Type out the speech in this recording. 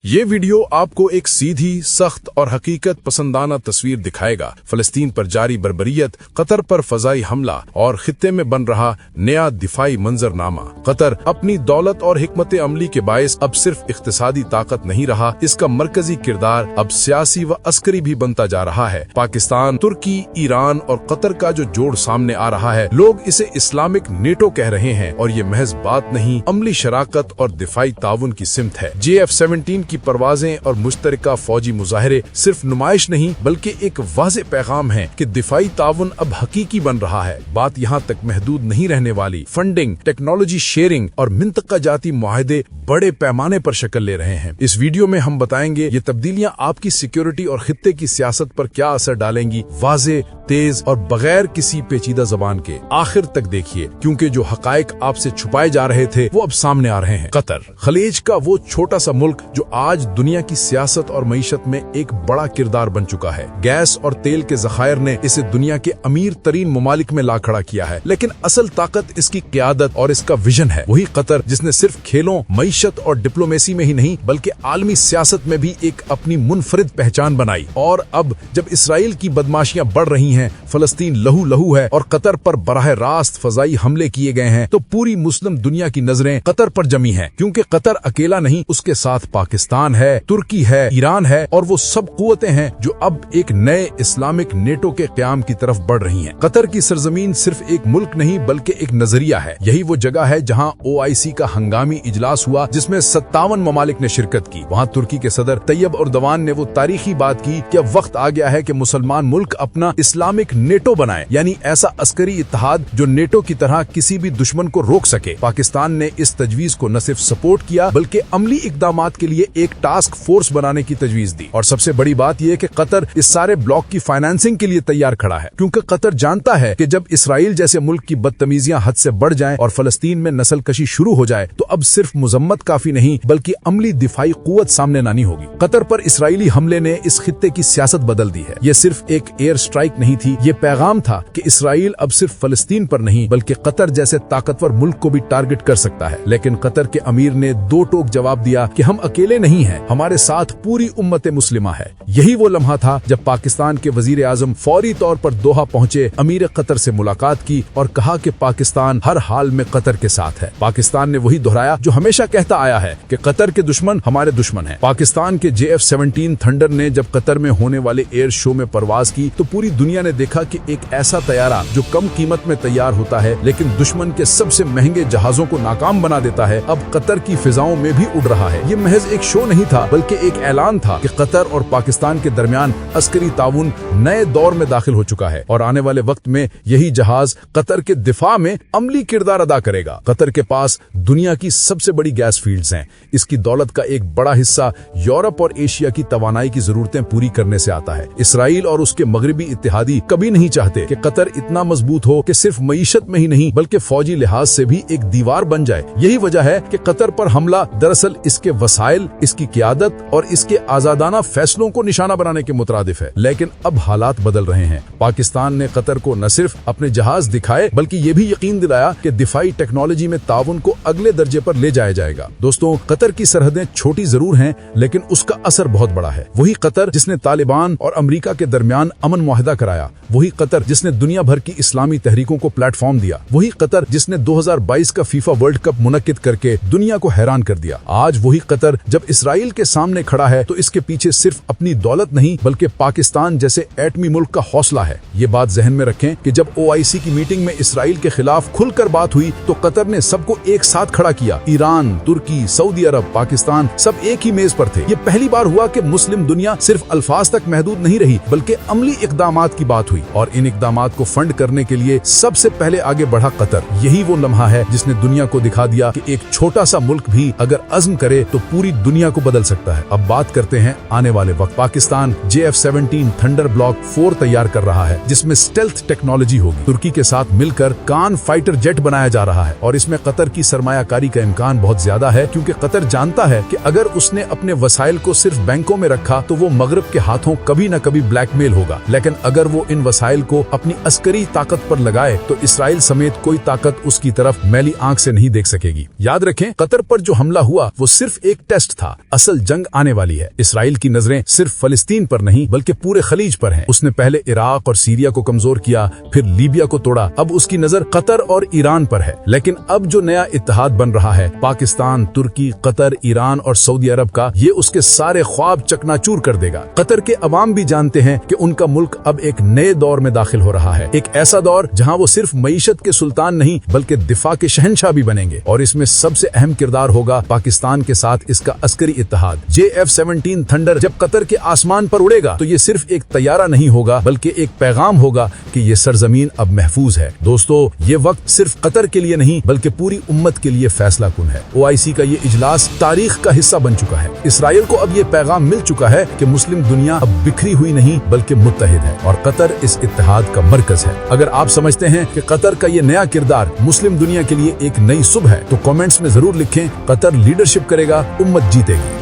ये वीडियो आपको एक सीधी, सख्त और हकीकत पसंदाना तस्वीर दिखाएगा फलस्तीन पर जारी बर्बरियत, कतर पर फजाई हमला और खित्ते में बन रहा नया दिफाई मंजरनामा। कतर अपनी दौलत और हिकमत अमली के बायस अब सिर्फ इक्तिसादी ताकत नहीं रहा, इसका मरकजी किरदार अब सियासी व अस्करी भी बनता जा रहा है। पाकिस्तान, तुर्की, ईरान और कतर का जो जोड़ सामने आ रहा है, लोग इसे इस्लामिक नेटो कह रहे हैं और ये महज बात नहीं, अमली शराकत और दिफाई ताउन की सिमत है। JF-17 की परवाजें और मुश्तरका फौजी मुजाहरे सिर्फ नुमाइश नहीं बल्कि एक वाज़े पैगाम है कि दिफाई ताउन अब हकीकी बन रहा है। बात यहाँ तक महदूद नहीं रहने वाली। फंडिंग, टेक्नोलॉजी शेयरिंग और मिंतका जाती मुआहदे बड़े पैमाने पर शक्ल ले रहे हैं। इस वीडियो में हम बताएंगे ये तब्दीलियां आपकी सिक्योरिटी और खित्ते की सियासत पर क्या असर डालेंगी। वाज़े, तेज और बगैर किसी पेचीदा जबान के आखिर तक देखिए, क्योंकि जो हकायक आपसे छुपाए जा रहे थे वो अब सामने आ रहे हैं। कतर, खलीज का वो छोटा सा मुल्क जो आज दुनिया की सियासत और मईशत में एक बड़ा किरदार बन चुका है। गैस और तेल के ज़खायर ने इसे दुनिया के अमीर तरीन ममालिक में ला खड़ा किया है, लेकिन असल ताकत इसकी क़यादत और इसका विजन है। वही कतर जिसने सिर्फ खेलों, मईशत और डिप्लोमेसी में ही नहीं बल्कि आलमी सियासत में भी एक अपनी मुनफरिद पहचान बनाई। और अब जब इसराइल की बदमाशियां बढ़ रही हैं, फलस्तीन लहू लहू है और कतर पर बराह रास्त फजाई हमले किए गए हैं, तो पूरी मुस्लिम दुनिया की नजरें कतर पर जमी हैं, क्योंकि कतर अकेला नहीं, उसके साथ पाकिस्तान है, तुर्की है, ईरान है और वो सब कुव्वतें हैं जो अब एक नए इस्लामिक नेटो के क़याम की तरफ बढ़ रही हैं। कतर की सरजमीन सिर्फ एक मुल्क नहीं बल्कि एक नजरिया है। यही वो जगह है जहां OIC का हंगामी इजलास हुआ जिसमें 57 ममालिक ने शिरकत की। वहां तुर्की के सदर तैयब एर्दोगान ने वो तारीखी बात की कि अब वक्त आ गया है कि मुसलमान मुल्क अपना इस्लामिक नेटो बनाए, यानी ऐसा अस्करी इत्तेहाद जो नेटो की तरह किसी भी दुश्मन को रोक सके। पाकिस्तान ने इस तजवीज को न सिर्फ सपोर्ट किया बल्कि अमली इकदामात के लिए एक टास्क फोर्स बनाने की तजवीज दी। और सबसे बड़ी बात यह कि कतर इस सारे ब्लॉक की फाइनेंसिंग के लिए तैयार खड़ा है, क्योंकि कतर जानता है कि जब इसराइल जैसे मुल्क की बदतमीजियां हद से बढ़ जाएं और फलस्तीन में नस्ल कशी शुरू हो जाए, तो अब सिर्फ मुजम्मत काफी नहीं बल्कि अमली दिफाई कुव्वत सामने लानी होगी। कतर पर इसराइली हमले ने इस खित्ते की सियासत बदल दी है। ये सिर्फ एक एयर स्ट्राइक नहीं थी, ये पैगाम था कि इसराइल अब सिर्फ फलस्तीन पर नहीं बल्कि कतर जैसे ताकतवर मुल्क को भी टारगेट कर सकता है। लेकिन कतर के अमीर ने दो टोक जवाब दिया कि हम अकेले नहीं हैं, हमारे साथ पूरी उम्मत मुस्लिमा है। यही वो लम्हा था जब पाकिस्तान के वजीर आजम फौरी तौर पर दोहा पहुंचे, अमीर कतर से मुलाकात की और कहा कि पाकिस्तान हर हाल में कतर के साथ है। पाकिस्तान ने वही दोहराया जो हमेशा कहता आया है कि कतर के दुश्मन हमारे दुश्मन है। पाकिस्तान के JF-17 थंडर ने जब कतर में होने वाले एयर शो में परवाज की तो पूरी दुनिया ने देखा कि एक ऐसा तैयारा जो कम कीमत में तैयार होता है लेकिन दुश्मन के सबसे महंगे जहाजों को नाकाम बना देता है, अब कतर की फिजाओं में भी उड़ रहा है। ये महज एक शो नहीं था बल्कि एक ऐलान था कि कतर और पाकिस्तान के दरमियान अस्करी ताउन नए दौर में दाखिल हो चुका है और आने वाले वक्त में यही जहाज कतर के दिफा में अमली किरदार अदा करेगा। कतर के पास दुनिया की सबसे बड़ी गैस फील्ड्स हैं। इसकी दौलत का एक बड़ा हिस्सा यूरोप और एशिया की तवानाई की जरूरतें पूरी करने से आता है। इसराइल और उसके मगरबी इत्तेहादी कभी नहीं चाहते कि कतर इतना मजबूत हो कि सिर्फ मईशत में ही नहीं बल्कि फौजी लिहाज से भी एक दीवार बन जाए। यही वजह है कि कतर पर हमला दरअसल इसके वसाइल, इसकी क़यादत और इसके आजादाना फैसलों को निशाना बनाने के मुतरादिफ है। लेकिन अब हालात बदल रहे हैं। पाकिस्तान ने कतर को न सिर्फ अपने जहाज दिखाए बल्कि ये भी यकीन दिलाया कि दिफाई टेक्नोलॉजी में ताउन को अगले दर्जे पर ले जाया जाएगा। दोस्तों, कतर की सरहदें छोटी जरूर हैं लेकिन उसका असर बहुत बड़ा है। वही कतर जिसने तालिबान और अमेरिका के दरमियान अमन मुआहदा कराया, वही कतर जिसने दुनिया भर की इस्लामी तहरीकों को प्लेटफॉर्म दिया, वही कतर जिसने 2022 का फीफा वर्ल्ड कप मुनक्किद करके दुनिया को हैरान कर दिया। आज वही कतर जब इसराइल के सामने खड़ा है तो इसके पीछे सिर्फ अपनी दौलत नहीं बल्कि पाकिस्तान जैसे एटमी मुल्क का हौसला है। ये बात जहन में रखें कि जब OIC की मीटिंग में इसराइल के खिलाफ खुलकर बात हुई तो कतर ने सबको एक साथ खड़ा किया। ईरान, तुर्की, सऊदी अरब, पाकिस्तान सब एक ही मेज पर थे। ये पहली बार हुआ कि मुस्लिम दुनिया सिर्फ अल्फाज तक महदूद नहीं रही बल्कि अमली इकदामात की बात हुई और इन इकदामात को फंड करने के लिए सबसे पहले आगे बढ़ा कतर। यही वो लम्हा है जिसने दुनिया को दिखा दिया कि एक छोटा सा मुल्क भी अगर अज़्म करे तो पूरी दुनिया को बदल सकता है। अब बात करते हैं आने वाले वक्त। पाकिस्तान JF-17 थंडर ब्लॉक 4 तैयार कर रहा है जिसमें स्टेल्थ टेक्नोलॉजी होगी। तुर्की के साथ मिलकर कान फाइटर जेट बनाया जा रहा है और इसमें कतर की सरमायाकारी का इम्कान बहुत ज्यादा है, क्योंकि कतर जानता है कि अगर उसने अपने वसाइल को सिर्फ बैंकों में रखा तो वो मगरब के हाथों कभी न कभी ब्लैकमेल होगा, लेकिन अगर वो इन वसाइल को अपनी अस्करी ताकत पर लगाए तो इसराइल समेत कोई ताकत उसकी तरफ मैली आंख से नहीं देख सकेगी। याद रखें, कतर पर जो हमला हुआ वो सिर्फ एक टेस्ट था, اصل جنگ آنے والی ہے۔ اسرائیل کی نظریں صرف فلسطین پر نہیں بلکہ پورے خلیج پر ہیں۔ اس نے پہلے عراق اور سیریا کو کمزور کیا، پھر لیبیا کو توڑا، اب اس کی نظر قطر اور ایران پر ہے۔ لیکن اب جو نیا اتحاد بن رہا ہے، پاکستان، ترکی، قطر، ایران اور سعودی عرب کا، یہ اس کے سارے خواب چکناچور کر دے گا۔ قطر کے عوام بھی جانتے ہیں کہ ان کا ملک اب ایک نئے دور میں داخل ہو رہا ہے، ایک ایسا دور جہاں وہ صرف معیشت کے سلطان نہیں بلکہ دفاع کے شہنشاہ بھی بنیں گے، اور اس میں سب سے اہم کردار ہوگا پاکستان کے ساتھ اس کا عسکری اتحاد۔ JF-17 تھنڈر جب قطر کے آسمان پر اڑے گا تو یہ صرف ایک طیارہ نہیں ہوگا بلکہ ایک پیغام ہوگا کہ یہ سرزمین اب محفوظ ہے۔ دوستو، یہ وقت صرف قطر کے لیے نہیں بلکہ پوری امت کے لیے فیصلہ کن ہے۔ OIC کا یہ اجلاس تاریخ کا حصہ بن چکا ہے۔ اسرائیل کو اب یہ پیغام مل چکا ہے کہ مسلم دنیا اب بکھری ہوئی نہیں بلکہ متحد ہے، اور قطر اس اتحاد کا مرکز ہے۔ اگر آپ سمجھتے ہیں کہ قطر کا یہ نیا کردار مسلم دنیا کے لیے ایک نئی صبح ہے تو کامنٹس میں ضرور لکھیں۔ قطر لیڈرشپ کرے گا، امت جیتے گی۔